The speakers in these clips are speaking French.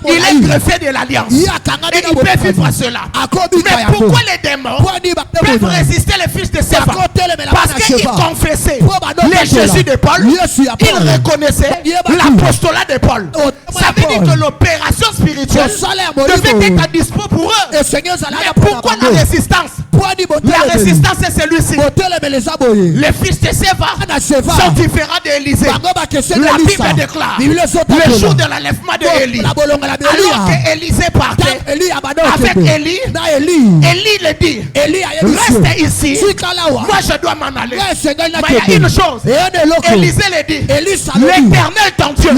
Il est greffé de l'alliance. Et il peut vivre cela. Mais pourquoi les démons peuvent résister les fils de Séva? Parce qu'ils confessaient les Jésus de Paul. Ils reconnaissaient l'apostolat de Paul. Ça veut dire que l'opération spirituelle devait être à dispo pour eux. Mais pourquoi la résistance? La résistance c'est celui-ci. Les fils de Séva sont différents d'Élisée. La Bible déclare le jour de l'enlèvement d'Élie, alors qu'Élisée partait avec Élie, Élie le dit, reste ici, moi je dois m'en aller. Mais il y a une chose, Élisée le dit, l'Éternel ton Dieu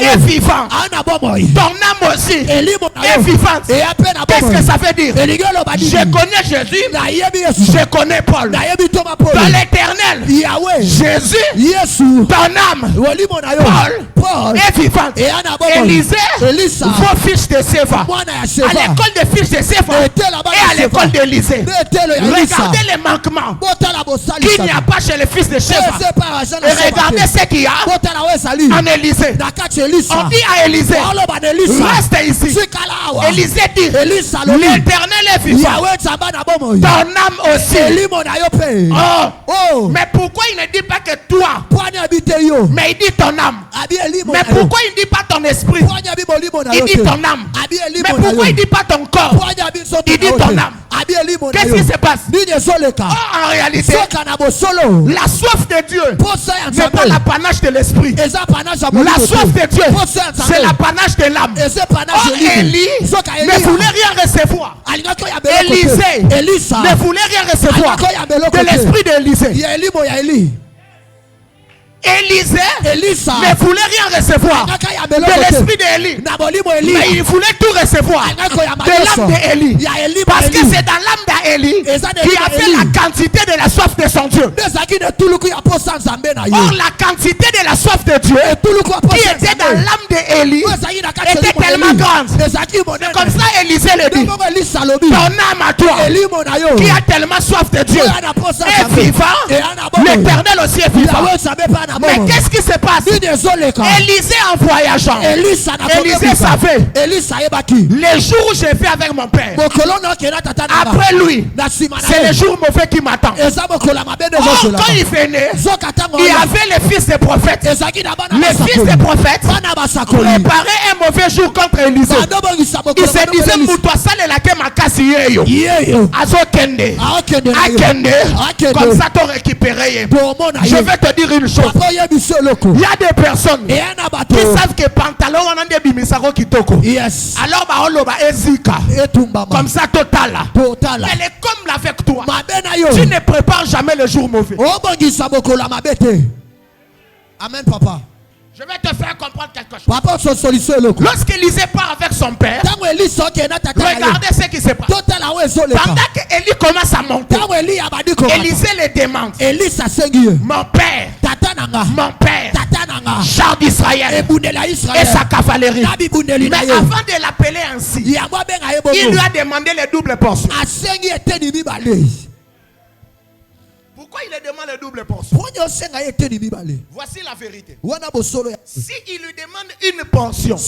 est vivant, ton âme aussi est vivante. Qu'est-ce que ça veut dire? Je connais Jésus, je connais Paul. Dans l'Éternel, Jésus, ton âme, Paul est vivante. Élisée, vos fils de Séva, à l'école des fils de Séva et à l'école d'Élisée. Regardez les manquements qu'il n'y a pas chez les fils de Séva. Et regardez ce qu'il y a en Élisée. On dit à Élisée, reste ici. Élisée dit, l'Éternel est vivant, ton âme aussi. Mais pourquoi il ne dit pas que toi, mais il dit ton âme? Mais pourquoi il ne dit pas ton esprit? Il dit ton âme. Mais pourquoi il ne dit pas ton corps? Il dit ton âme. Qu'est-ce qui se passe? En réalité, la soif de Dieu n'est pas l'apanage de l'esprit. La soif de Dieu, c'est l'apanage de l'âme. Élie ne voulait rien recevoir. Élisée ne voulait rien recevoir de l'esprit d'Élisée. Élisée ne voulait rien recevoir de l'esprit d'Élie, mais il voulait tout recevoir de l'âme d'Élie, parce que c'est dans l'âme d'Élie qui avait la quantité de la soif de son Dieu. Or la quantité de la soif de Dieu qui était dans l'âme d'Élie était tellement grande. Comme ça Élisée le dit, ton âme à toi qui a tellement soif de Dieu est vivant, l'Éternel aussi est vivant. Mais qu'est-ce qui se passe? Élisée en voyageant, Élisée savait les jours où j'ai fait avec mon père, après lui c'est les jours mauvais qui m'attendent. Quand il venait, il y avait les fils des prophètes. Les fils des prophètes préparaient un mauvais jour contre Élisée. Il se disait Moutouassal et la Kemakasiyeyo Azokende Akende, comme ça t'as récupéré. Je vais te dire une chose. Il y a des personnes qui savent que pantalon on a des bimisaro kitoko. Yes. Alors bah on va ezika. Comme ça total. Elle est comme avec toi. Tu ne prépares jamais le jour mauvais. Amen papa. Je vais te faire comprendre quelque chose. Lorsqu'Élisée part avec son père, regardez ce qui se passe. Pendant qu'Élie commence à monter, Élisée le demande. Mon père, char d'Israël et sa cavalerie. Mais avant de l'appeler ainsi, il lui a demandé les doubles portions. Pourquoi il lui demande les doubles portions? Voici la vérité. Si il lui demande une portion,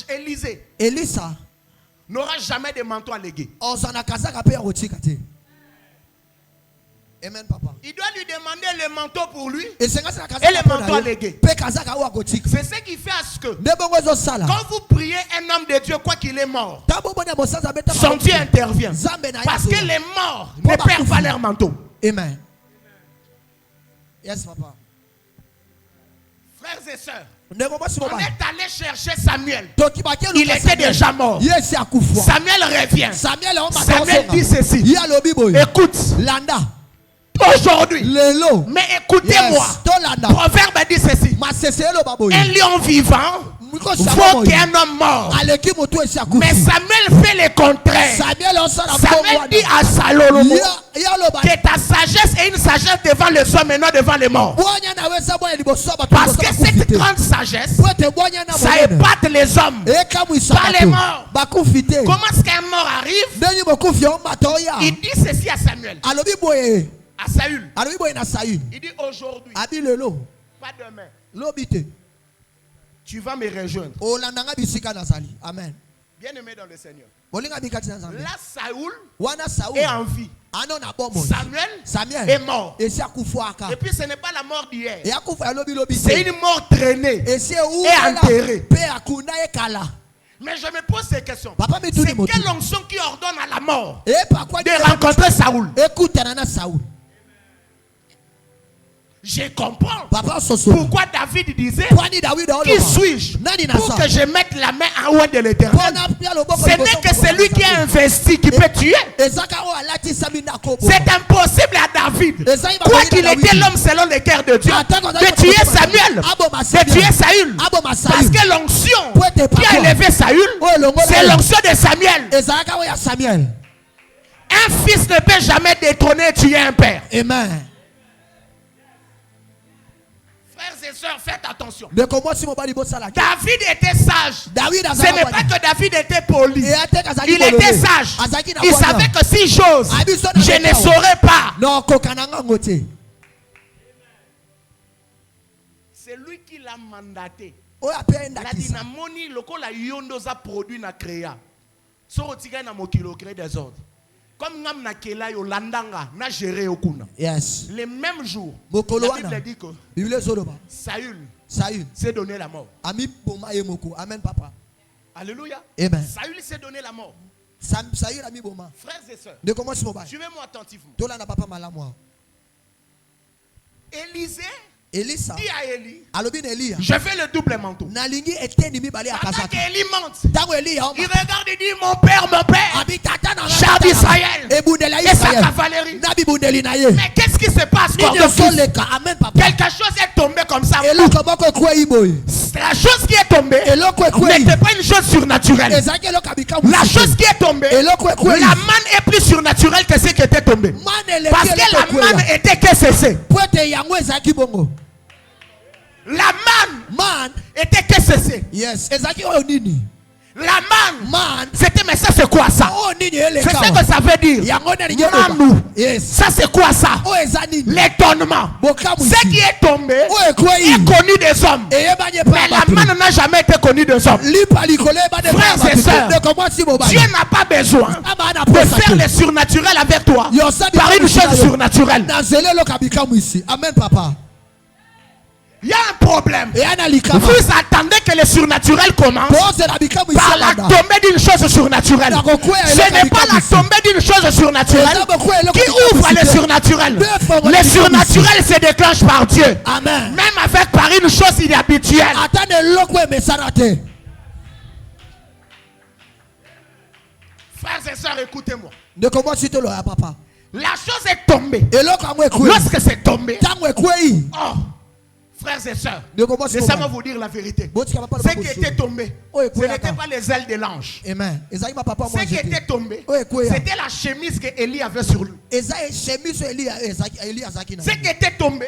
Élisée n'aura jamais de manteau à léguer. Amen, papa. Il doit lui demander le manteau pour lui et le manteau à léguer. C'est ce qui fait à ce que quand vous priez un homme de Dieu, quoi qu'il est mort, son Dieu intervient. Parce que les morts ne perdent pas leur manteau. Amen. Yes, papa. Frères et sœurs, on est allé chercher Samuel. Il était déjà mort. Samuel revient. Samuel dit ceci. Écoute. Aujourd'hui, mais écoutez-moi, Proverbe dit ceci: un lion vivant vaut qu'un homme mort. Mais Samuel fait le contraire. Samuel dit à Salomon que ta sagesse est une sagesse devant les hommes et non devant les morts. Parce que cette grande sagesse, ça épate les hommes, pas les morts. Comment est-ce qu'un mort arrive? Il dit ceci à Samuel. À Saül. Il dit aujourd'hui, pas demain. L'obité. Tu vas me rejoindre. Amen. Bien aimé dans le Seigneur. Là, Saoul est en vie. Samuel est mort. Et puis ce n'est pas la mort d'hier. C'est une mort traînée et enterrée. Mais je me pose ces questions. C'est quelle onction qui ordonne à la mort de rencontrer Saoul? Je comprends pourquoi David disait: qui suis-je pour que je mette la main en haut de l'Éternel? Ce n'est que celui qui a investi qui peut tuer. C'est impossible à David, quoi qu'il était l'homme selon le cœur de Dieu, de tuer Samuel, de tuer Saül. Parce que l'onction qui a élevé Saül, c'est l'onction de Samuel. Un fils ne peut jamais détrôner et tuer un père. Amen. Frères et sœurs, faites attention. David était sage. Ce n'est pas que David était poli. Il était sage. Il savait que si j'ose, je ne saurais pas. C'est lui qui l'a mandaté. La dynamoni, le col a yondoza produit na créa. Sorotika na mokilo crée des ordres. Comme Nam Nakela Yolandanga n'a géré Okuna. Yes. Les mêmes jours, la Bible dit que Saül s'est donné la mort. Amen, papa. Alléluia. Amen. Saül s'est donné la mort. Frères et sœurs, suivez-moi attentivement. Élisée dit à Élie: je fais le double manteau. Pendant qu'Élie monte, il regarde et dit: mon père, char d'Israël et sa cavalerie. Mais qu'est-ce qui se passe quand quelque chose est tombé comme ça? La chose qui est tombée n'était pas une chose surnaturelle. La chose qui est tombée, la manne est plus surnaturelle que ce qui était tombé. Parce que la manne était que cessée. La manne était que cessée. Yes. La manne, c'était, mais ça c'est quoi ça? C'est ça que ça veut dire. Manou. Ça c'est quoi ça? L'étonnement. Ce qui est tombé est connu des hommes. Mais la manne n'a jamais été connue des hommes. Frères et sœurs, Dieu n'a pas besoin de faire le surnaturel avec toi par une chose surnaturelle. Amen, papa. Il y a un problème. Vous attendez que le surnaturel commence par la tombée d'une chose surnaturelle. Ce n'est pas la tombée d'une chose surnaturelle qui ouvre le surnaturel. Le surnaturel se déclenche par Dieu. Amen. Même avec par une chose inhabituelle. Frères et sœurs, écoutez-moi. La chose est tombée. Lorsque c'est tombé, oh, frères et sœurs, laissez-moi vous dire la vérité. Ce qui était tombé, ce n'était pas les ailes de l'ange. Ce qui était tombé, c'était la chemise que Élie avait sur lui. Ce qui était tombé,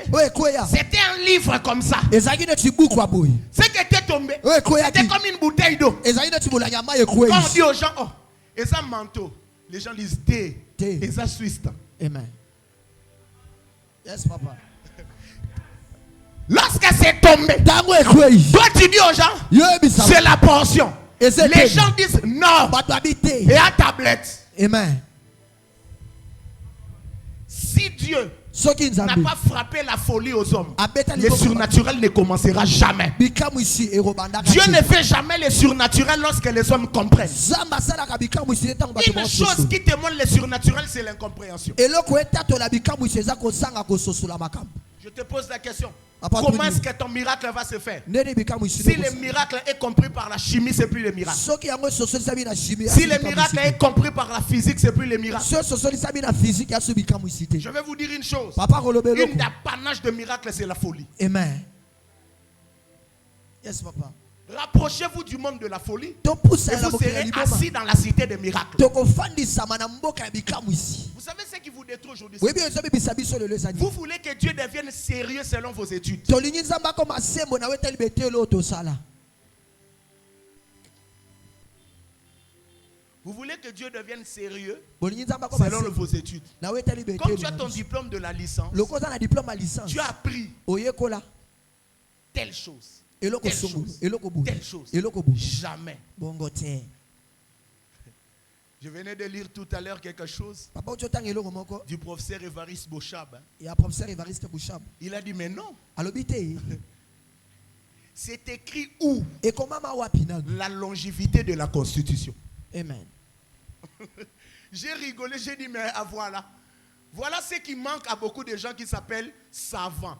c'était un livre comme ça. Ce qui était tombé, c'était comme une bouteille d'eau. Quand on dit aux gens: oh, et ça manteau, les gens disent thé, et ça suisse. Amen. Yes, papa. Lorsque c'est tombé, toi tu dis aux gens: c'est la portion. Les gens disent non. Et à tablette. Amen. Si Dieu n'a pas frappé la folie aux hommes, le surnaturel ne commencera jamais. Dieu ne fait jamais le surnaturel lorsque les hommes comprennent. Une chose qui témoigne le surnaturel, c'est l'incompréhension. Je te pose la question: comment est-ce que ton miracle va se faire? Si le miracle est compris par la chimie, c'est plus le miracle. Si le miracle est compris par la physique, c'est plus le miracle. Je vais vous dire une chose. Une d'apanage de miracle, c'est la folie. Amen. Yes, papa. Rapprochez-vous du monde de la folie et vous serez assis dans la cité des miracles. Vous savez ce qui vous détruit aujourd'hui? Vous voulez que Dieu devienne sérieux selon vos études. Vous voulez que Dieu devienne sérieux selon vos études. Comme tu as ton diplôme de la licence, tu as appris telle chose. Telle chose. Jamais. Je venais de lire tout à l'heure quelque chose du professeur Évariste Bouchab. Il a dit, mais non. C'est écrit où? La longévité de la Constitution. Amen. J'ai rigolé, j'ai dit, mais voilà. Voilà ce qui manque à beaucoup de gens qui s'appellent savants,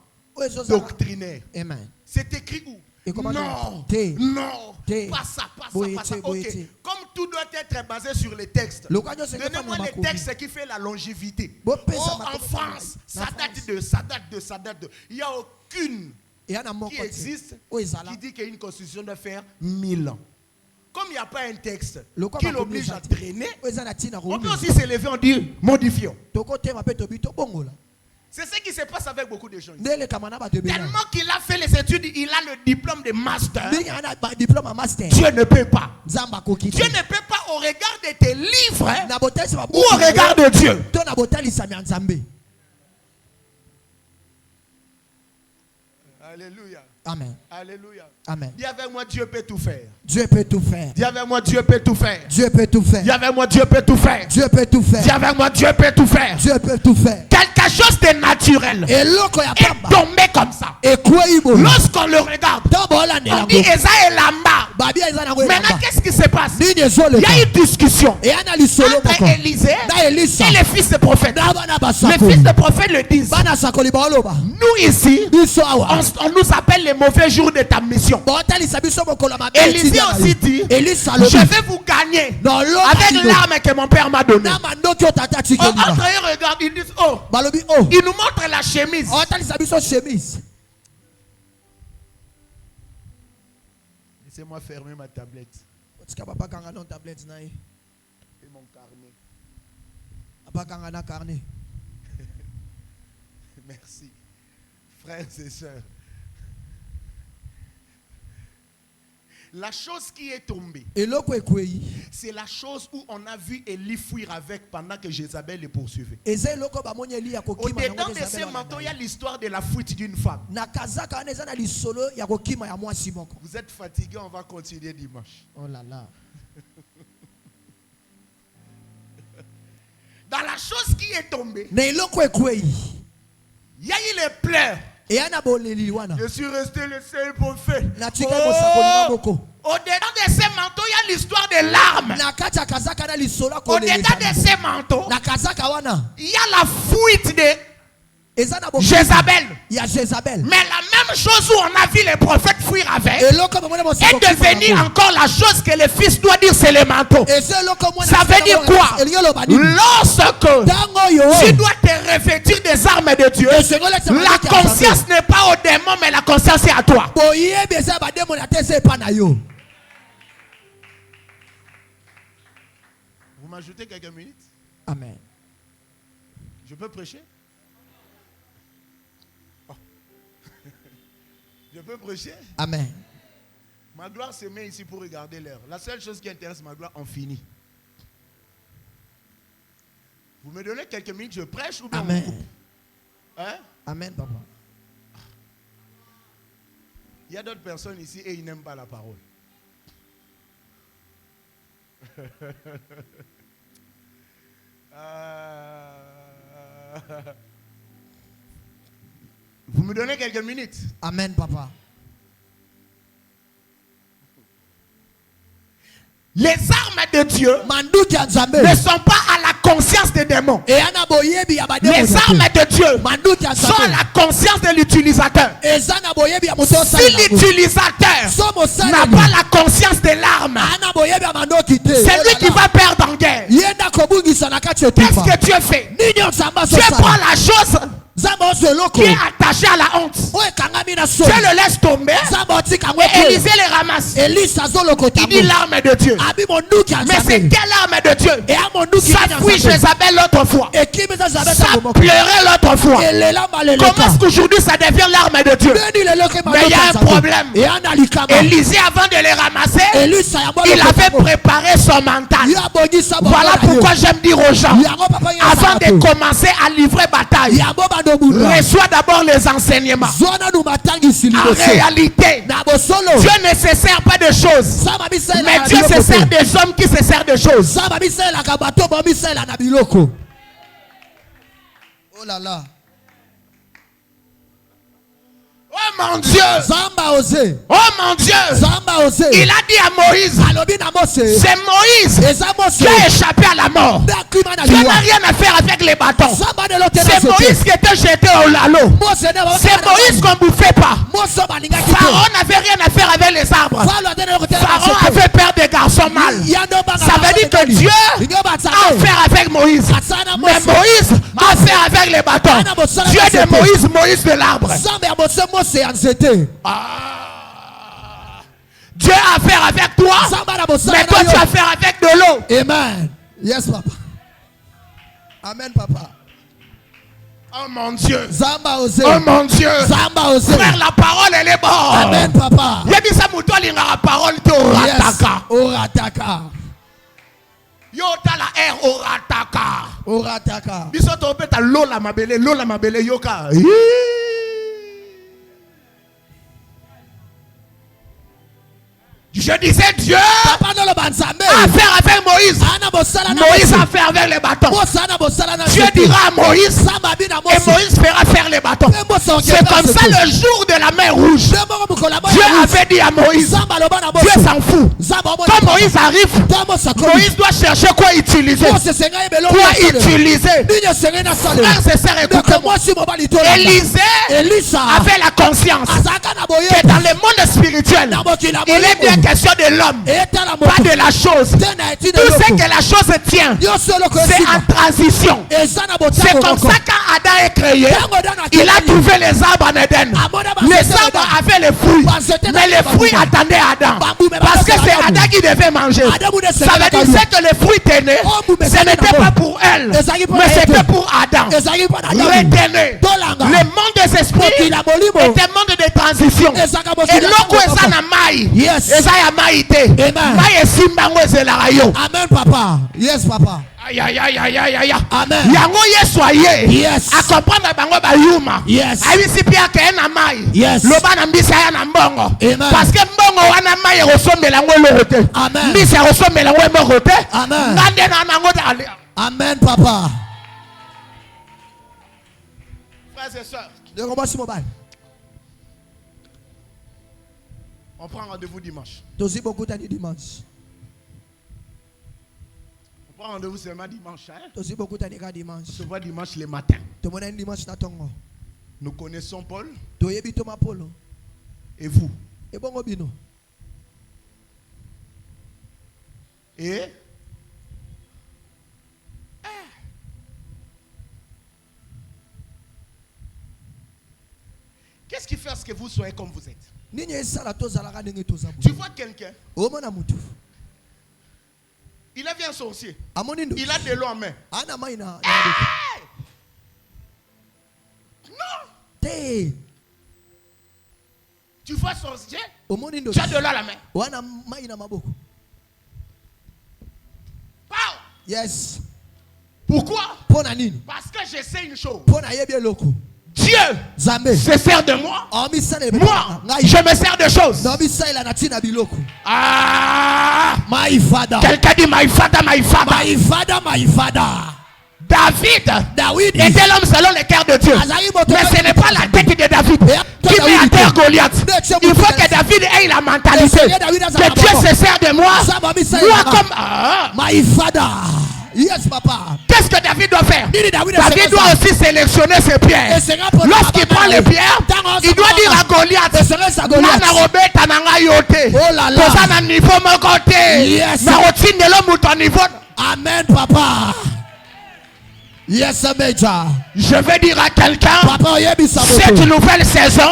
doctrinaires. Amen. C'est écrit où? Non, non, pas ça, pas ça, pas ça. Ok, comme tout doit être basé sur les textes, donnez-moi les textes qui fait la longévité. Oh, en France, ça date de. Il n'y a aucune qui existe qui dit qu'une constitution doit faire 1000 ans. Comme il n'y a pas un texte qui l'oblige à traîner, on peut aussi s'élever en dire modifions. C'est ce qui se passe avec beaucoup de gens. Tellement qu'il a fait les études, il a le diplôme de master. Dieu ne peut pas. Dieu ne peut pas au regard de tes livres ou au regard de Dieu. Alléluia. Amen. Alléluia. Amen. Dis avec moi, Dieu peut tout faire. Dieu peut tout faire. Dis avec moi, Dieu peut tout faire. Dieu peut tout faire. Dis avec moi, Dieu peut tout faire. Dieu peut tout faire. Dis avec moi, Dieu peut tout faire. Dieu peut tout faire. Quelque chose de naturel est tombé comme ça. Lorsqu'on le regarde, on dit Eza et Lamba. Maintenant, qu'est-ce qui se passe? Il y a une discussion entre Élisée et les fils de prophète. Les fils de prophète le disent. Nous ici, on nous appelle les mauvais jours de ta mission. Élisée aussi dit, je vais vous gagner avec l'arme que mon père m'a donnée. Entre eux, regarde, ils disent, oh, ils nous montrent la chemise. Laissez-moi fermer ma tablette. Et mon carnet. Merci. Frères et sœurs. La chose qui est tombée, c'est la chose où on a vu Élie fuir avec pendant que Jézabel les poursuivait. Au-dedans de ces manteaux, il y a l'histoire de la fuite d'une femme. Vous êtes fatigués, on va continuer dimanche. Oh là là. Dans la chose qui est tombée, il y a eu les pleurs. Je suis resté le seul prophète. Au-dedans de ces manteaux, il y a l'histoire des larmes. Au-dedans de ces manteaux, il y a la fuite de Jézabel. Mais la même chose où on a vu les prophètes fuir avec est devenue encore la chose que les fils doivent dire, c'est les manteaux. Ça veut dire quoi? Lorsque tu dois te revêtir des armes de Dieu, la conscience n'est pas au démon, mais la conscience est à toi. Vous m'ajoutez quelques minutes? Amen. Je peux prêcher? Je peux prêcher? Amen. Ma gloire se met ici pour regarder l'heure. La seule chose qui intéresse ma gloire, on finit. Vous me donnez quelques minutes, je prêche ou bien Amen. on coupe? Hein? Amen, papa. Il y a d'autres personnes ici et ils n'aiment pas la parole. Vous me donnez quelques minutes? Amen, papa. Les armes de Dieu ne sont pas à la conscience des démons. Les armes de Dieu sont à la conscience de l'utilisateur. Si l'utilisateur n'a pas la conscience de l'arme, c'est lui qui va perdre en guerre. Qu'est-ce que Dieu fait? Dieu prend la chose qui est attaché à la honte. Dieu le laisse tomber et Élisée les ramasse. Il dit l'arme de Dieu. Mais c'est quelle arme de Dieu? Ça fuit Jézabel l'autre fois. Ça pleurait l'autre fois. Comment est-ce qu'aujourd'hui ça devient l'arme de Dieu? Mais il y a un problème. Élisée, avant de les ramasser, il avait préparé son mental. Voilà pourquoi j'aime dire aux gens, avant de commencer à livrer bataille, reçois d'abord les enseignements. En réalité, Dieu ne se sert pas de choses, mais Dieu se sert des hommes qui se servent de choses. Oh là là. Oh mon Dieu. Oh mon Dieu. Il a dit à Moïse, c'est Moïse qui a échappé à la mort. Dieu n'a rien à faire avec les bâtons. C'est Moïse qui était jeté à l'eau. C'est Moïse qu'on ne bouffait pas. Pharaon n'avait rien à faire avec les arbres. Pharaon avait peur des garçons mâles. Ça veut dire que Dieu a affaire avec Moïse. Mais Moïse a affaire avec les bâtons. Dieu de Moïse, Moïse de l'arbre. Dieu a affaire avec toi, mais toi tu as affaire avec de l'eau. Amen. Yes, papa. Amen, papa. Oh mon Dieu. Oh mon Dieu. Frère, la parole elle est bonne. Amen, papa. Il y a dit ça, mouton, il y a la parole de Orataka. Orataka. Yo ta la R Orataka. Orataka. Bisoto peut ta lola mabele yoka. Je disais Dieu a affaire avec Moïse. Moïse a affaire avec les bâtons. Dieu dira à Moïse et Moïse fera faire les bâtons. C'est comme ça le jour de la mer rouge. Dieu avait dit à Moïse, Dieu s'en fout. Quand Moïse arrive, Moïse doit chercher quoi utiliser. Frères et sœurs, écoutez-moi. Élisée avait la conscience que dans le monde spirituel, il est bien question de l'homme, pas de la chose. Tout ce que la chose tient, c'est en transition. C'est comme ça quand Adam est créé, il a trouvé les arbres en Éden. Les arbres avaient les fruits, mais les fruits attendaient Adam, parce que c'est Adam qui devait manger. Ça veut dire que les fruits tenaient, ce n'était pas pour elle, mais c'était pour Adam. Retenez, le monde des esprits est un monde de transition. Et l'eau est ça na maï. Amen, papa. Yes, papa. Amen. Yango yesoye. Yes. A comprendre bango ba yuma. Yes. Ayisi pia ke na mai. Yes. Loba na mbisa ya na mbongo. Amen. Parce que mbongo wana mai resomela ngo lorote. Amen. Mbisa resomela ngo mborote. Amen. Ngande na nango dali. Amen, papa. Frères et sœurs, on prend rendez-vous dimanche. On prend rendez-vous seulement dimanche. On se voit dimanche le matin. Nous connaissons Paul. Et vous. Et qu'est-ce qui fait que vous soyez comme vous êtes? Tu vois quelqu'un, il a vu un sorcier, il a de l'eau en main. Non. Tu vois sorcier, tu as de l'eau à la main. Yes. Pourquoi? Parce que je sais une chose. Dieu se sert de moi. Moi, je me sers de choses. Ah, quelqu'un dit my father, my father. My father, my father. David était l'homme selon le cœur de Dieu. Mais ce n'est pas la tête de David qui met à terre Goliath. Il faut que David ait la mentalité que Dieu se sert de moi. Moi comme my father. Yes, papa. Qu'est-ce que David doit faire? David doit aussi sélectionner ses pierres. Lorsqu'il prend les pierres, il doit dire à Goliath, oh là là. Yes. Amen, papa. Yes, Major. Je vais dire à quelqu'un, cette nouvelle saison,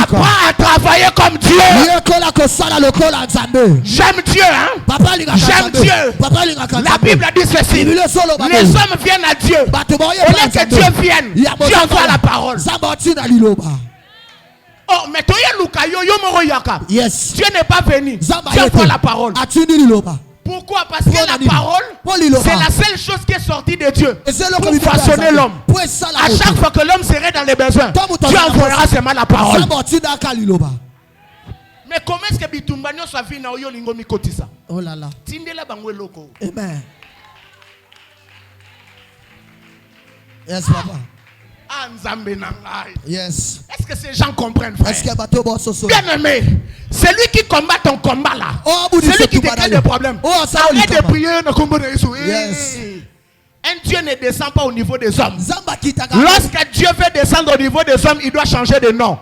apprends à travailler comme Dieu. J'aime Dieu, hein? J'aime Dieu. La Bible dit ceci. Les hommes viennent à Dieu. Au lieu que Dieu vienne, Dieu envoie la parole. Oh, mais toi, yes. Dieu n'est pas venu. Dieu envoie la parole. Pourquoi? Parce que la parole, c'est la seule chose qui est sortie de Dieu pour façonner l'homme. À chaque fois que l'homme serait dans les besoins, Dieu envoyera seulement la parole. Mais comment est-ce que Bitumbanyo soit fini na oyolingo mikotisa? Oh là là. Tindela bangwe loko. Amen. Yes, papa. Yes. Est-ce que ces gens comprennent, frère? Bien aimé, celui qui combat ton combat là, celui qui te crée des problèmes, arrête de prier. Yes. Un Dieu ne descend pas au niveau des hommes. Lorsque Dieu veut descendre au niveau des hommes, il doit changer de nom.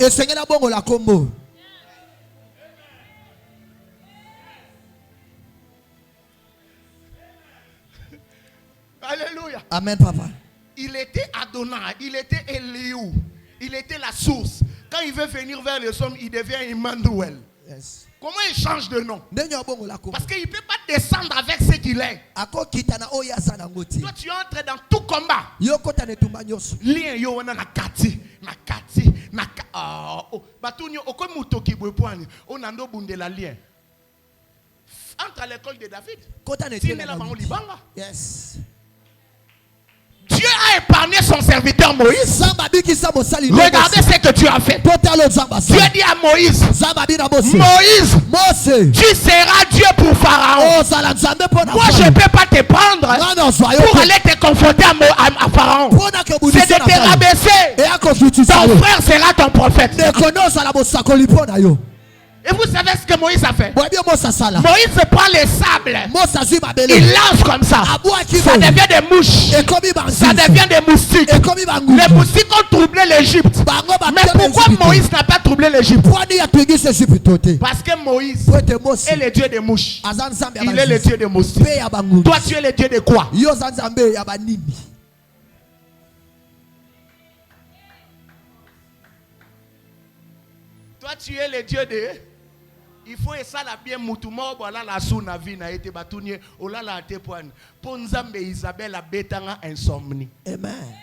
Alléluia. Amen, papa. Il était Adonai, il était Eliou, il était la source. Quand il veut venir vers les hommes, il devient Emmanuel. Yes. Comment il change de nom? Parce qu'il ne peut pas descendre avec ce qu'il est. Toi, tu entres dans tout combat. Lien yo na kati. Batunyo okomutoki bwepwani. Onando bundela lien. Entre à l'école de David. Yes. Dieu a épargné son serviteur Moïse. Regardez ce que tu as fait. Dieu dit à Moïse, Moïse, tu seras Dieu pour Pharaon. Moi je ne peux pas te prendre pour aller te confronter à Pharaon. C'est de te rabaisser. Ton frère sera ton prophète. Et vous savez ce que Moïse a fait? Moïse prend les sables, il lance comme ça. Ça devient des mouches, ça devient des moustiques. Les moustiques ont troublé l'Égypte. Mais pourquoi Moïse n'a pas troublé l'Égypte? Parce que Moïse est le Dieu des mouches. Il est le Dieu des moustiques. Toi tu es le Dieu de quoi? Toi tu es le Dieu de... Il faut que ça la bien moutouma voilà la souna vie na été batunye ola la te poine ponzambe Isabelle a betanga insomnie. Amen.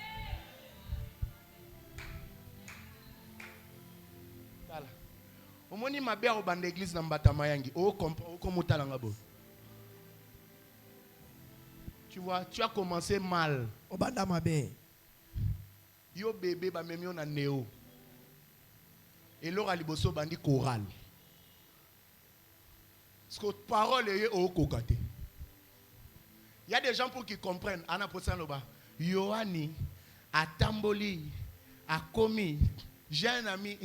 Voilà. Omoni mabe au bande église na mbatama yangi o komutala ngabo. Tu vois, tu as commencé mal. Obanda mabe. Yo bébé ba memio na néo. Et l'ora liboso bandi choral. Parce que parole est au kokate. Il y a des gens pour qui comprennent. Anna Potsanoba. Yohani, à Tamboli, à Komi. J'ai un ami.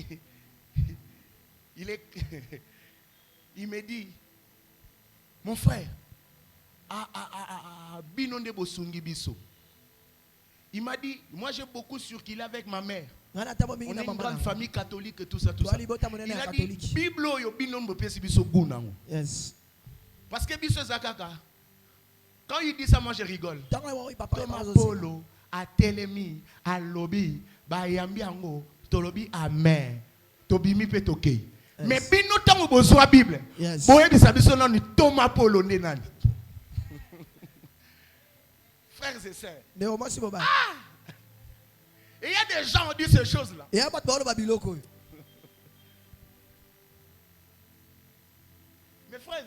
Il me dit, mon frère, Binonde Bosungi Biso. Il m'a dit, moi j'ai beaucoup circulé avec ma mère. On est une grande famille catholique et tout ça. Il a dit, Biblo yo binombo pesi biso gunango. Yes. Parce que biso zakaka. Quand il dit ça, moi je rigole. Thomas Polo, à Telemi, à Lobi, bayambi ango, tolobi amen. Tobimi petoke. Mais bino tango bozo Bible. Yes. Boye bisa biso non ni Thomas Polo nenani. Frères et sœurs. Et il y a des gens qui ont dit ces choses-là. Mes frères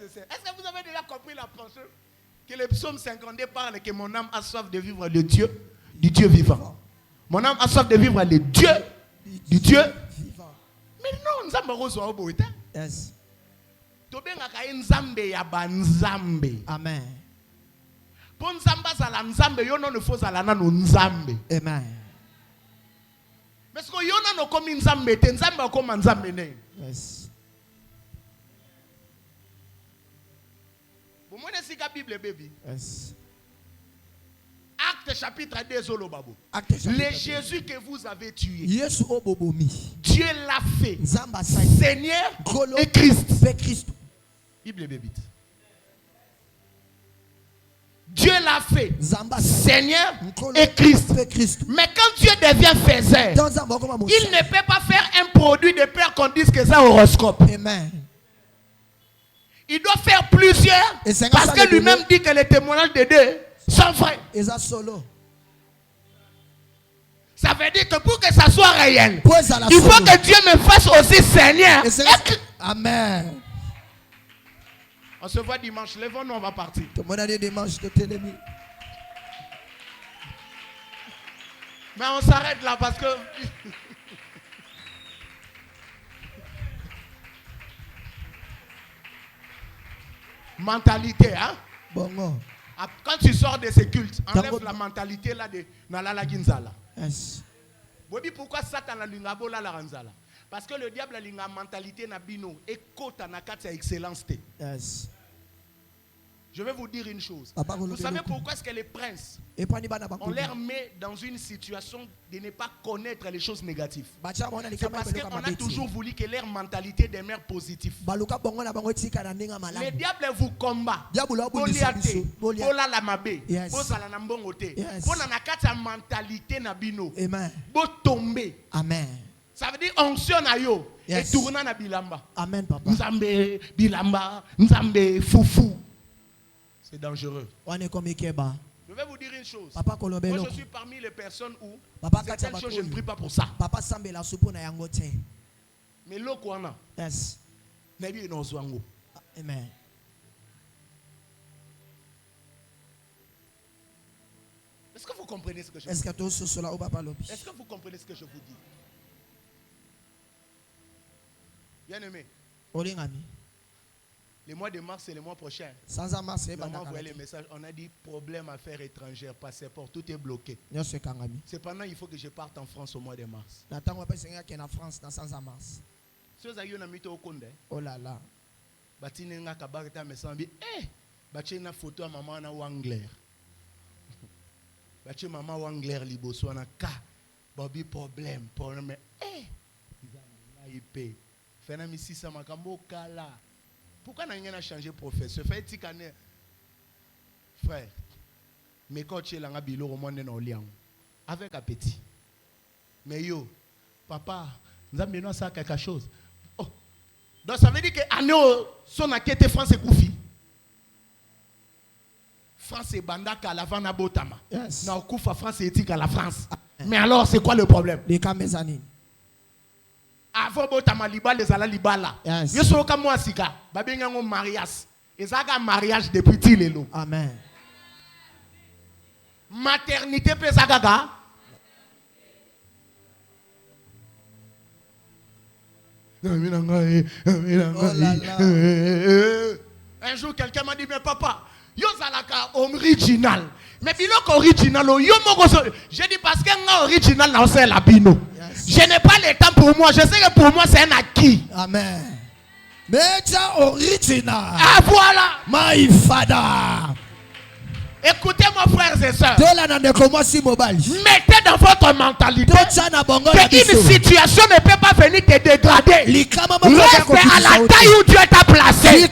et sœurs, est-ce que vous avez déjà compris la pensée que le psaume 52 parle que mon âme a soif de vivre le Dieu, du Dieu vivant. Mon âme a soif de vivre le Dieu, du Dieu vivant. Mais non, nous avons reçu un beau temps. Yes. Amen. Pour nzamba zala nzambe yo non faut zala na nzambe. Amen. Parce que yo na no comme nzambe te nzambe comme nzambe ne. Yes. Vous monnaie si la Bible baby. Yes. Acte chapitre 2 zolo babo. Le Jésus que vous avez tué. Dieu l'a fait. Seigneur et Christ. Bible baby. Dieu l'a fait, Seigneur et Christ. Mais quand Dieu devient faiseur, il ne peut pas faire un produit de peur qu'on dise que c'est un horoscope. Amen. Il doit faire plusieurs parce que lui-même dit que les témoignages de deux sont vrais. Ça veut dire que pour que ça soit réel, il faut que Dieu me fasse aussi Seigneur. Amen. On se voit dimanche. Lèvons-nous, on va partir. Mais on s'arrête là parce que... Mentalité, hein? Bon. Quand tu sors de ces cultes, enlève la mentalité là de Nalala Ginzala. Yes. Pourquoi Satan a l'ingabo la ranzala? Parce que le diable a la mentalité na bino et kota na katsa excellence. Yes. Je vais vous dire une chose. Vous savez pourquoi est-ce que les princes, on les met dans une situation de ne pas connaître les choses négatives? C'est parce qu'on a toujours voulu que leur mentalité demeure positive. Le diable vous combat. Amen. Ça veut dire onction na yo et tourna na bilamba. Amen, papa. Nzambe bilamba, nzambe foufou. C'est dangereux. Je vais vous dire une chose. Moi, je suis parmi les personnes où certaines choses, je ne prie pas pour ça. Mais l'eau qu'on a, yes. Amen. Est-ce que vous comprenez ce que je vous dis? Est-ce que vous comprenez ce que je vous dis? Bien aimé. Le mois de mars et le mois prochain, on m'a envoyé les messages. On a dit problème affaires étrangères, passeport, tout est bloqué. Cependant, il faut que je parte en France au mois de mars. Oh là là. Une photo à maman na Wangler. Maman Wangler liboso na ka. Bobby problème. Fenami sisa makambo kala. Pourquoi n'a rien changé professeur? Frère, mais quand tu es là, avec appétit. Mais yo, papa, nous avons besoin de quelque chose. Oh. Donc ça veut dire que l'année son enquête France est Koufi. France est Bandaka à la Vana Botama. Yes. Na Koufa France est éthique à la France. Mais alors c'est quoi le problème? Les Kamezani. Avant Botama liba les ala libala. Yes. Yo so ka moi sika, ba benga ngo mariage. Ezaka mariage depuis tilelo. Amen. Maternité pesa gaga. Un jour quelqu'un m'a dit mais papa, yo zalaka original. Mais biloko original yo moko. J'ai dit parce que nga original na c'est la bino. Je n'ai pas le temps pour moi. Je sais que pour moi, c'est un acquis. Amen. Mais tu original. Ah voilà. My father. Écoutez-moi, frères et sœurs. Mettez dans votre mentalité qu'une situation ne peut pas venir te dégrader. Reste à la taille où Dieu t'a placé. Je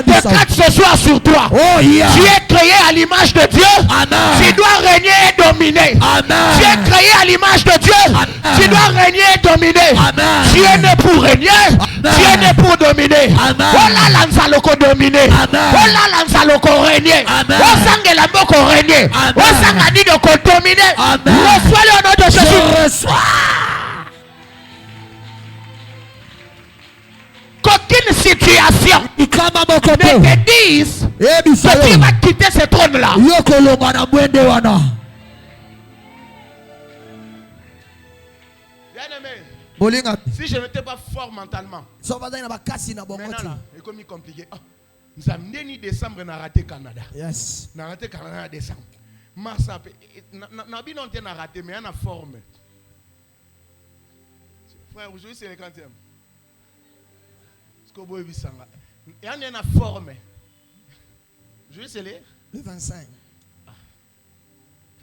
décrète ce soir sur toi. Oh, yeah. Tu es créé à l'image de Dieu. Amen. Tu dois régner et dominer. Amen. Tu es créé à l'image de Dieu. Amen. Tu dois régner et dominer. Amen. Tu es né pour régner. Amen. Tu es né pour dominer. Amen. Oh là là, nous allons dominer. Amen. Oh là là, nous allons régner. Amen. Oh sangela boko régner. Oh sangani de dominer. Reçois le nom de Jésus. Qu'aucune situation ne te dise que tu vas quitter ce trône-là. Bien-aimé, si je n'étais pas fort mentalement, maintenant là, c'est comme compliqué. Nous avons ni décembre n'a raté Canada. Yes. N'a raté Canada en décembre. Mars n'a pas raté, mais on a forme. Frère, aujourd'hui c'est le 40e. Et on est en forme. Aujourd'hui c'est le 25.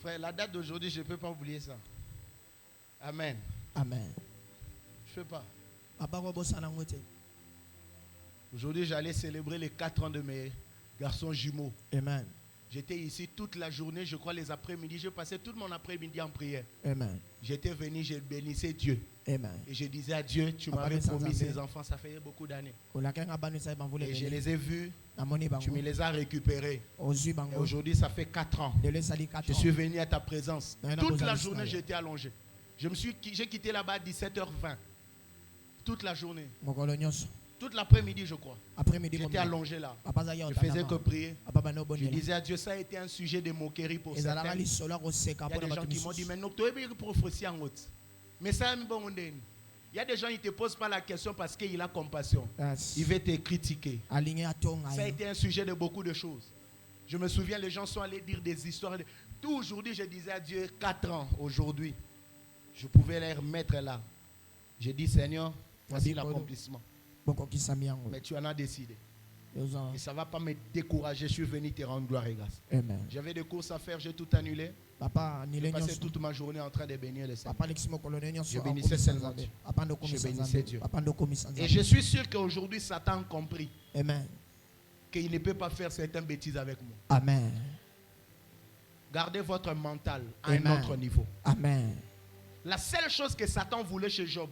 Frère, la date d'aujourd'hui, je ne peux pas oublier ça. Amen. Amen. Je ne peux pas. Aujourd'hui, j'allais célébrer les 4 ans de mes garçons jumeaux. Amen. J'étais ici toute la journée, je crois les après-midi. Je passais tout mon après-midi en prière. Amen. J'étais venu, je bénissais Dieu. Amen. Et je disais à Dieu, tu m'avais promis ces enfants, ça fait beaucoup d'années. Et je les ai vus, tu me les as récupérés. Et aujourd'hui, ça fait 4 ans. Je suis venu à ta présence. Toute la journée, j'étais allongé. J'ai quitté là-bas à 17h20. Toute la journée. Toute l'après-midi, je crois. J'étais allongé là. Je faisais que prier. Je disais à Dieu, ça a été un sujet de moquerie pour certains. Il y a des gens qui m'ont dit, mais non, tu es prophétie en haute. Mais ça, il y a des gens qui ne te posent pas la question parce qu'il a compassion. Il veut te critiquer. Ça a été un sujet de beaucoup de choses. Je me souviens, les gens sont allés dire des histoires. Tout aujourd'hui, je disais à Dieu, 4 ans aujourd'hui, je pouvais les remettre là. J'ai dit, Seigneur, voici l'accomplissement. Mais tu en as décidé. Et ça ne va pas me décourager. Je suis venu te rendre gloire et grâce. J'avais des courses à faire, j'ai tout annulé. J'ai passé toute ma journée en train de bénir le Seigneur. Je bénissais seulement Dieu. Je bénissais Dieu. Et je suis sûr qu'aujourd'hui, Satan a compris qu'il ne peut pas faire certaines bêtises avec moi. Amen. Gardez votre mental à un autre niveau. Amen. La seule chose que Satan voulait chez Job,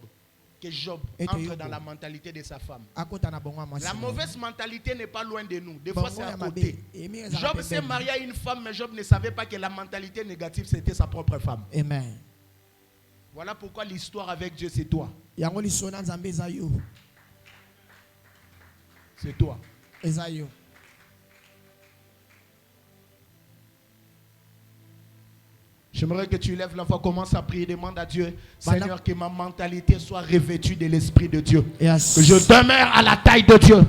que Job entre dans la mentalité de sa femme. La mauvaise mentalité n'est pas loin de nous. Des fois, c'est à côté. Job s'est marié à une femme, mais Job ne savait pas que la mentalité négative, c'était sa propre femme. Amen. Voilà pourquoi l'histoire avec Dieu, c'est toi. C'est toi. J'aimerais que tu lèves la voix, commence à prier, demande à Dieu, Seigneur, que ma mentalité soit revêtue de l'Esprit de Dieu. Yes. Que je demeure à la taille de Dieu.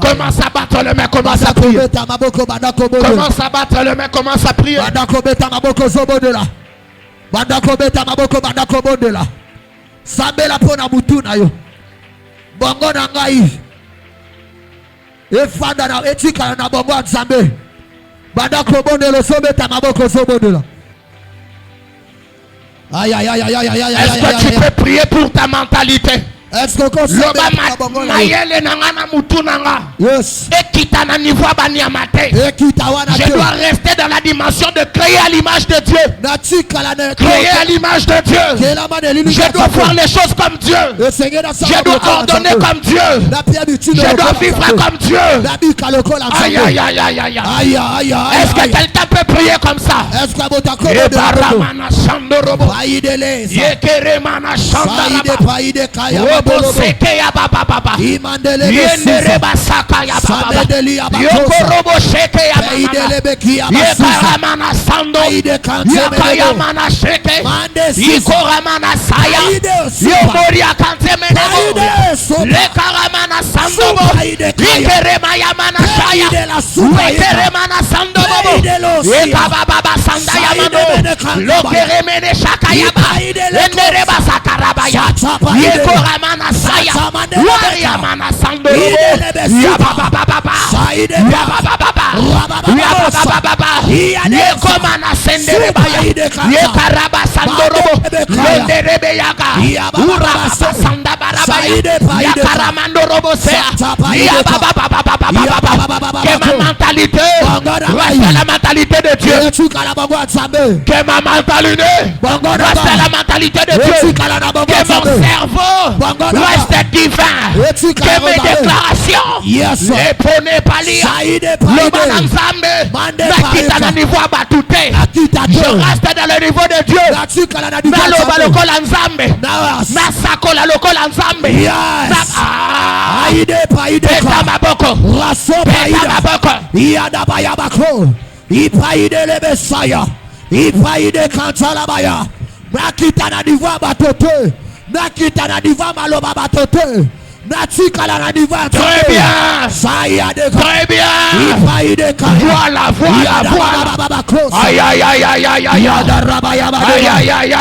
Commence à battre le main, commence à prier. Commence à battre le main, commence à prier. Sambela pona mutuna yo. Bongo na ngai. E fanda na etika na bongo nzambe. Bandako bondelo sobeta maboko sobondela. Aïe aïe aïe aïe aïe aïe aïe. Est-ce que tu peux prier pour ta mentalité? Est-ce que je dois rester dans la dimension de créer à l'image de Dieu. Créer à l'image de Dieu. Je dois voir les choses comme Dieu. Je dois ordonner comme Dieu. Je dois vivre comme Dieu. Aïe aïe aïe aïe aïe. Est-ce que quelqu'un peut prier comme ça? Boseke ya baba baba. Yendere basaka ya baba. Yokorobo sheke ya baba. Yekaramana sando. Yakayamana sheke. Yikoramana saya. Yomoria kantemene. Lekaramana sando. Yikerema yamana saya. Wekeremana sando. Yekababa sanda yamano. Lokeremene shaka yaba. Yendere basaka rabaya. Yekoramana saya, waria mana sando, ya baba baba, ya baba baba, ya baba baba, ye komana sendere baya, ye karaba sando robo, lendere beyaga, uraba sanda barabaya, ya karamando robo sea, ya baba baba baba, que ma mentalité reste la mentalité de Dieu, que ma mentalité reste la mentalité de Dieu, que mon cerveau reste divin, que mes déclarations les pone palia, le bananzambe, nakita na niveau abatute, je reste dans le niveau de Dieu, na loba lokola nzambe, na sakola lokola nzambe, peta maboko, peta maboko, Yada baya bako, ipaide le Messiah, ipaide kantalabaya, nakita na niveau abatote. Nakita na diva maloba batote. Natika la diva. Très bien. Très bien. Voilà. Aïe aïe aïe aïe aïe aïe. Aïe aïe aïe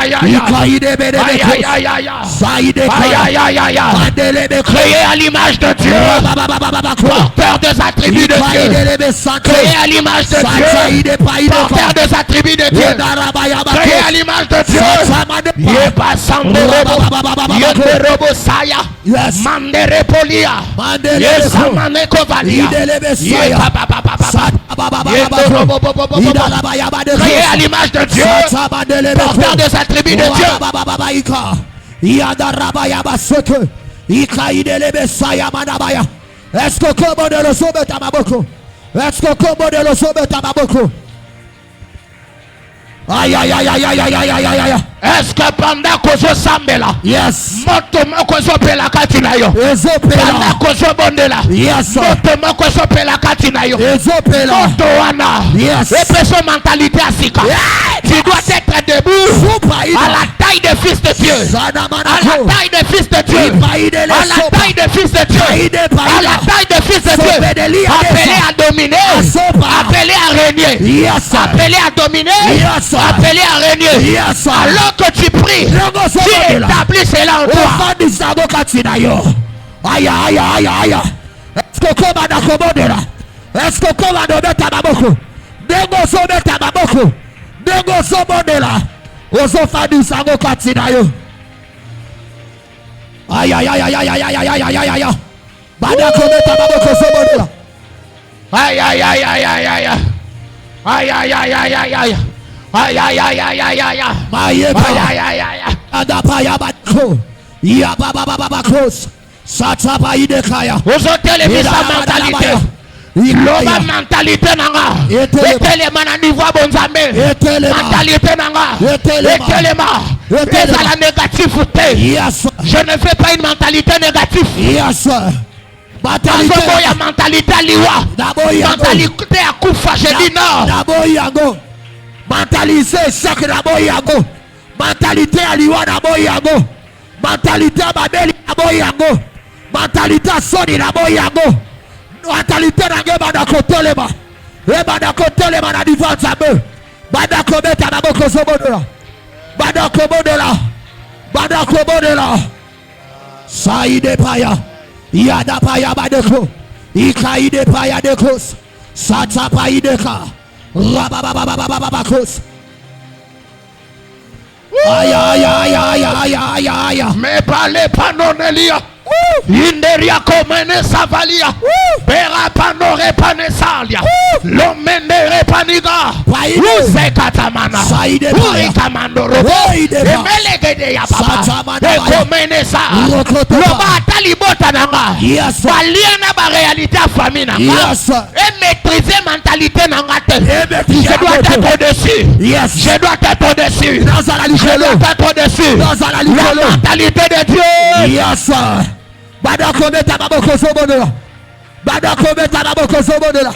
aïe aïe. Créé à l'image de Dieu. Porteur des attributs de Dieu. Créé à l'image de Dieu. Porteur des attributs de Dieu. Créé à l'image de Dieu. Yepasando robo. Yeperobo saya. Mandere polia. Yesamane kovalia. Créé à l'image de Dieu. Porteur des attributs de Dieu. Est-ce que comme de le sauve tamaboko? Est-ce que comme de le sauve tamaboko? Aïe aïe aïe aïe aïe aïe aïe aïe aïe. Est-ce que pendant que je sambela, yes, moto moko zopela kati na yo, pendant que je bondela, yes, moto moko zopela kati na yo, moto wana, yes, et puis son mentalité asika, tu dois être debout à la taille des fils de Dieu, à la taille des fils de Dieu, à la taille des fils de Dieu, à la taille des fils de Dieu, appelé à dominer, appelé à régner, appelé à dominer, appelé à régner. Alors que tu pries, tu établis cela en toi. Aïe, aïe, aïe, aïe. Est-ce que comme on a commandé là? Est-ce que comme on a donné ta baboko? Dengo sobe ta baboko. Dengo sobe là. Ozo fadi sango katina yo. Aïe, aïe, aïe, aïe, aïe, aïe, aïe, aïe, aïe, aïe. Bada kobe ta baboko sobe là. Aïe, aïe, aïe, aïe, aïe, aïe. Aïe, aïe, aïe, aïe, aïe, aïe. Aïe, aïe, aïe, aïe, aïe, aïe, aïe. Aïe, aïe, aïe, aïe. Adapaya batko. Ya baba baba kos. Satapa idekaya. Aujourd'hui, les sa mentalité. Loba mentalité nanga. Etelema na niveau bonzambe. Mentalité nanga. Etelema. C'est la négativité. Yes. Je ne fais pas une mentalité négative. Yes. Mentalité liwa. Mentalité à kufa. Je dis non. D'abord yago. Mentalité chaque d'abord yago. Mentalité à liwa d'abord yago. Mentalité à babeli d'abord yago. Mentalité à soni d'abord yago. Mentalité à badakotolema. Et badakotolema na divan zabe. Badakobeta baboko sobodela. Badakobodela. Badakobodela. Saide paya. Yada paya badeko. Ikaide paya dekos. Sata paideka. Rababababababakos. Aïe aïe aïe aïe aïe aïe aïe. Mais parlez pas non Elia. Inderia komene savalia. Bera panore panesalia. Lomenere paniga. Use katamana. Uri kamandoro. Emelegede ya baba. Ekomene sa. Loba talibota nanga. Baliana ba réalité à famille nanga. Et maîtriser mentalité nanga te. Je dois être au-dessus. Je dois être au-dessus. Je dois être au-dessus. La mentalité de Dieu. Yes. Badakometa baboko sobodela. Badakometa baboko sobodela.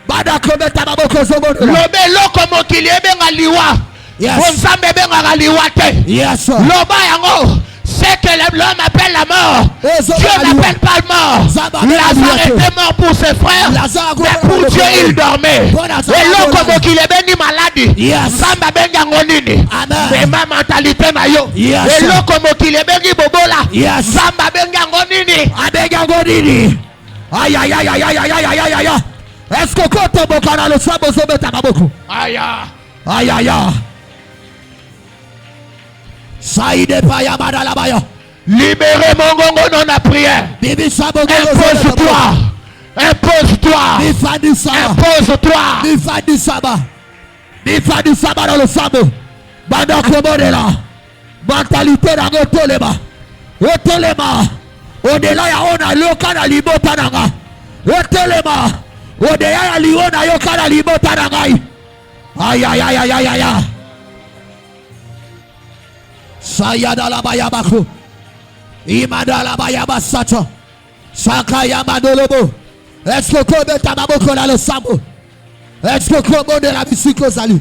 Badakometa baboko sobodela. Lobelo comme qu'il est benga liwa. Bonsambe benga liwa te. Yes. Loba yango. C'est que l'homme appelle la mort. Dieu n'appelle pas mort. Lazare était mort pour ses frères. Mais pour Dieu il dormait. Et l'homme comme qu'il est béni maladie. Samba benga ngonini. C'est ma mentalité na yo. Et l'homme comme qu'il est béni bobola. Samba benga ngonini. Abenga ngonini. Aïe aïe aïe aïe aïe aïe aïe aïe aïe. Est-ce que quand on bokana le sabo sobeta baboko? Aïe aïe aïe aïe. Saïde paya badalabaya. Libérez mon gongo dans la prière. Impose-toi. Impose-toi. Impose-toi. Bifadi saba. Bifadi saba dans le sabo. Banda komodela. Mentalité na ngotolema. Otolema. Odela ya ona loka na libota nanga. Otolema. Odela ya liona yoka na libota nanga. Aïe aïe aïe aïe aïe aïe. Sayada bayabako. Imada bayaba sato. Sakaya madolobo. Est-ce que comme tababoko là le sabo? Est-ce que comme de la musique au salut?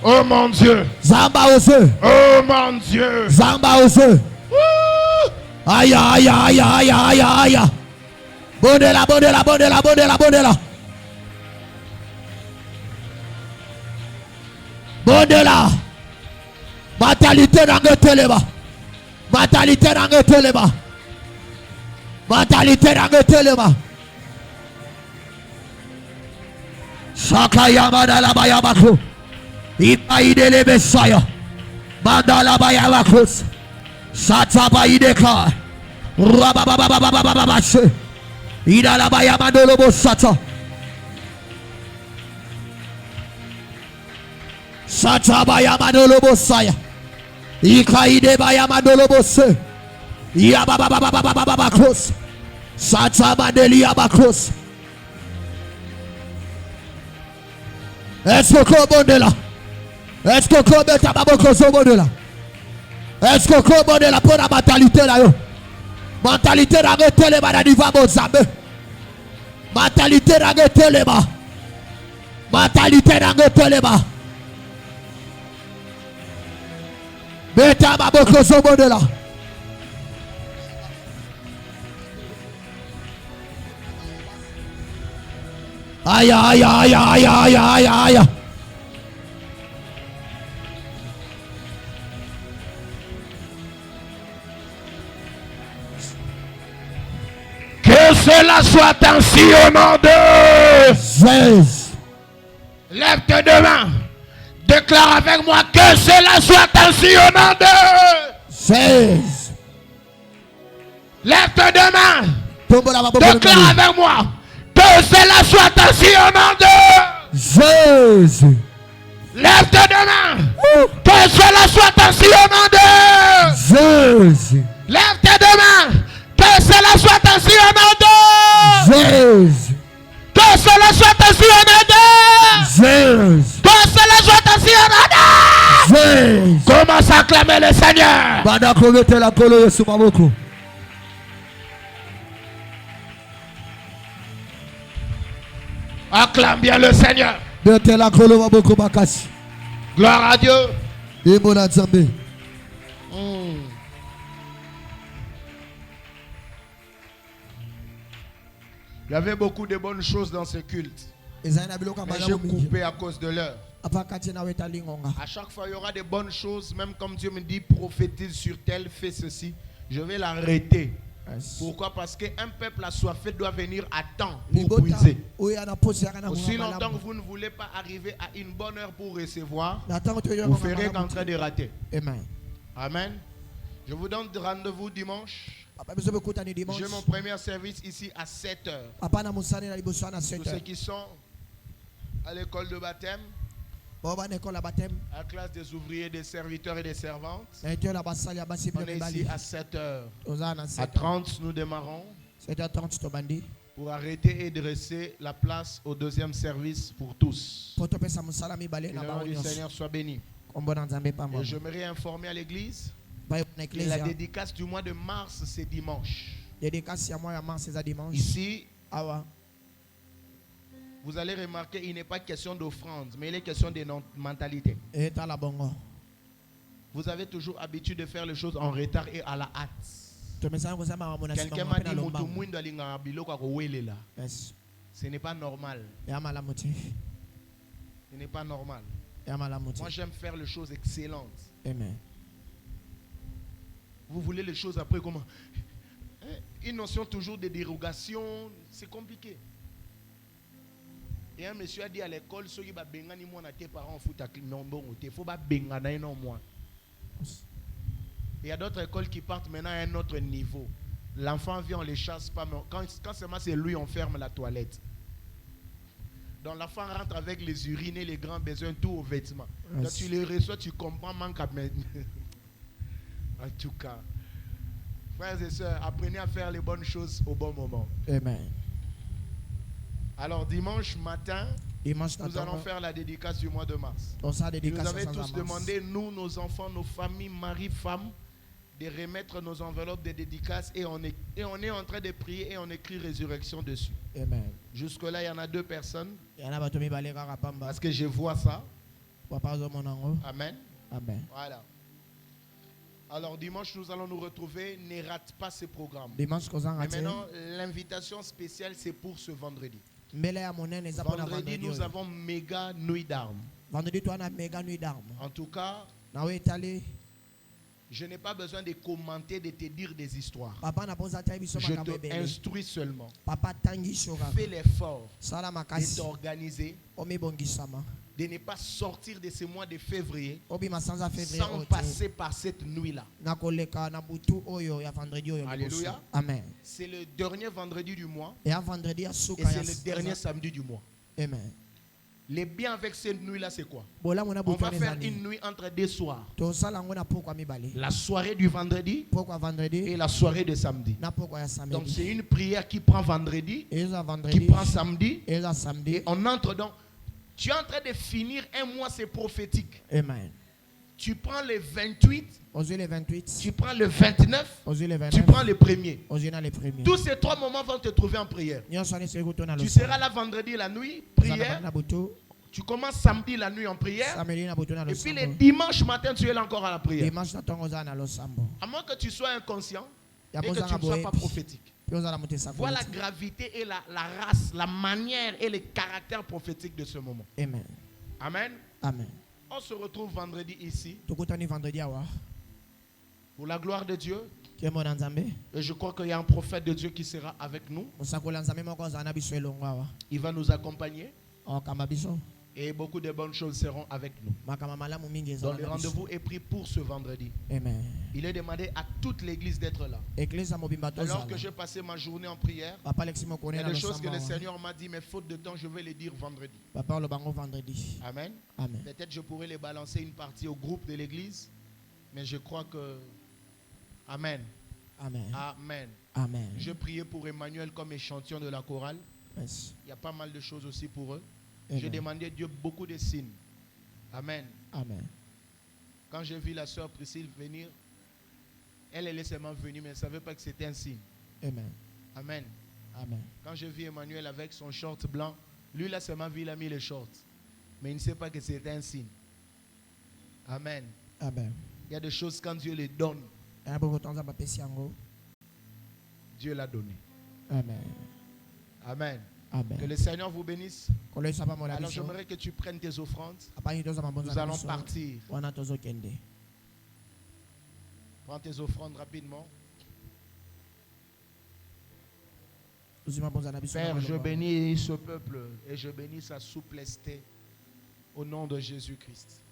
Oh mon Dieu. Zamba ose. Oh mon Dieu. Zamba ose. Aïe aïe aïe aïe aïe aïe. Bondela bondela bondela bondela bondela. Bondela. Mentalité d'angoteleba. Mentalité d'angoteleba. Mentalité d'angoteleba. Sakayama la bayabako. Ipaide le Messiah. Mandala bayabakos. Sataba ideka. Rabababababababashe. Ida la bayamandolo bosata. Sataba mandolo bosaya. Ikaide bayamandolo bose. Yababababababakos. Sataba delia bakos. Est-ce que bon de là? Est-ce que comme tababoko zobo de là? Est-ce que comme bon de là pour la mentalité là yo? Mentalité d'arrêter les maladies va Mozambique. Mentalité d'arrêter les bas. Mentalité d'arrêter les bas. Mettez à baboko zobo de là. Aïe aïe aïe aïe aïe aïe aïe. Que cela soit ainsi au nom de Jésus. Lève tes deux mains. Déclare avec moi que cela soit ainsi au nom de Jésus. Lève tes deux mains. Déclare avec moi que cela soit ainsi au nom de Jésus. Lève tes deux mains. Que cela soit ainsi au nom de Jésus. Lève tes deux mains. Que cela soit ainsi au nom de Jésus. Que cela soit ainsi au nom de Jésus. Que cela soit ainsi au nom de Jésus. Commence à acclamer le Seigneur. Bada kovete la kolo yesu maboko. Acclame bien le Seigneur. Bete la kolo maboko bakasi. Gloire à Dieu. Ebo na Nzambe. Il y avait beaucoup de bonnes choses dans ce culte. Mais j'ai coupé à cause de l'heure. À chaque fois, il y aura des bonnes choses. Même comme Dieu me dit, prophétise sur tel, fais ceci. Je vais l'arrêter. Pourquoi? Parce qu'un peuple assoiffé doit venir à temps pour puiser. Aussi longtemps que vous ne voulez pas arriver à une bonne heure pour recevoir, vous ferez qu'en train de rater. Amen. Je vous donne rendez-vous dimanche. J'ai mon premier service ici à 7h. Tous ceux qui sont à l'école de baptême, à la classe des ouvriers, des serviteurs et des servantes, on est ici à 7h. À 30, nous démarrons pour arrêter et dresser la place au deuxième service pour tous. Que le nom du Seigneur soit béni. Et j'aimerais informer à l'église. La dédicace du mois de mars, c'est dimanche. Ici, vous allez remarquer, il n'est pas question d'offrande, mais il est question de mentalité. Vous avez toujours l'habitude de faire les choses en retard et à la hâte. Quelqu'un m'a dit, ce n'est pas normal. Ce n'est pas normal. Moi, j'aime faire les choses excellentes. Amen. Vous voulez les choses après comment? Une notion toujours de dérogation, c'est compliqué. Et un monsieur a dit à l'école, il y a d'autres écoles qui partent maintenant à un autre niveau. L'enfant vient, on ne les chasse pas, mais quand seulement c'est lui, on ferme la toilette. Donc l'enfant rentre avec les urines et les grands besoins, tout aux vêtements. Donc tu les reçois, tu comprends, manque à mettre. En tout cas, frères et sœurs, apprenez à faire les bonnes choses au bon moment. Amen. Alors dimanche matin, nous allons faire la dédicace du mois de mars. Vous avez tous demandé, nous, nos enfants, nos familles, maris, femmes, de remettre nos enveloppes de dédicaces et on est en train de prier et on écrit résurrection dessus. Amen. Jusque là, il y en a 2 personnes. Parce que je vois ça. Amen. Amen. Voilà. Alors dimanche, nous allons nous retrouver. Ne rate pas ce programme. Et maintenant, l'invitation spéciale, c'est pour ce vendredi. Vendredi, nous avons méga nuit d'armes. En tout cas, je n'ai pas besoin de commenter, de te dire des histoires. Je t'instruis seulement. Fais l'effort de t'organiser, de ne pas sortir de ce mois de février sans passer par cette nuit-là. Alléluia. Amen. C'est le dernier vendredi du mois et c'est le dernier samedi du mois. Amen. Le bien avec cette nuit-là, c'est quoi? On va faire une nuit entre 2 soirs. La soirée du vendredi et la soirée de samedi. Donc c'est une prière qui prend vendredi, qui prend samedi. Et on entre dans... Tu es en train de finir un mois, c'est prophétique. Amen. Tu prends le 28, le 28, tu prends le 29, le 29 tu prends le premier. Le Tous ces 3 moments vont te trouver en prière. Tu seras là vendredi la nuit, prière. Tu commences samedi la nuit en prière. Et puis le dimanche matin, tu es là encore à la prière. À moins que tu sois inconscient et que tu ne sois pas prophétique. Voilà la gravité et la race, la manière et le caractère prophétique de ce moment. Amen. Amen. Amen. On se retrouve vendredi ici. Pour la gloire de Dieu. Et je crois qu'il y a un prophète de Dieu qui sera avec nous. Il va nous accompagner. Et beaucoup de bonnes choses seront avec nous. Donc le rendez-vous est pris pour ce vendredi. Amen. Il est demandé à toute l'église d'être là. Alors que j'ai passé ma journée en prière, il y a des choses que le Seigneur m'a dit, mais faute de temps, je vais les dire vendredi. Amen. Amen. Peut-être je pourrais les balancer une partie au groupe de l'église, mais je crois que... Amen. Amen. Amen. Amen. Je priais pour Emmanuel comme échantillon de la chorale. Yes. Il y a pas mal de choses aussi pour eux. Amen. J'ai demandé à Dieu beaucoup de signes. Amen. Amen. Quand j'ai vu la sœur Priscille venir, elle est seulement venue, mais elle ne savait pas que c'était un signe. Amen. Amen. Amen. Quand j'ai vu Emmanuel avec son short blanc, lui là seulement vu, il a mis le short. Mais il ne sait pas que c'était un signe. Amen. Amen. Il y a des choses quand Dieu les donne. Dieu l'a donné. Amen. Amen. Amen. Que le Seigneur vous bénisse. Alors j'aimerais que tu prennes tes offrandes. Nous allons partir. Prends tes offrandes rapidement. Père, je bénis ce peuple et je bénis sa souplesse au nom de Jésus-Christ.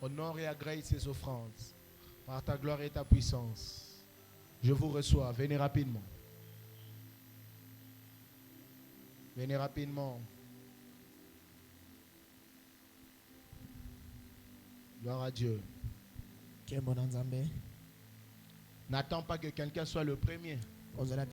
Honore et agrée ses offrandes par ta gloire et ta puissance. Je vous reçois. Venez rapidement. Venez rapidement. Gloire à Dieu. N'attends pas que quelqu'un soit le premier.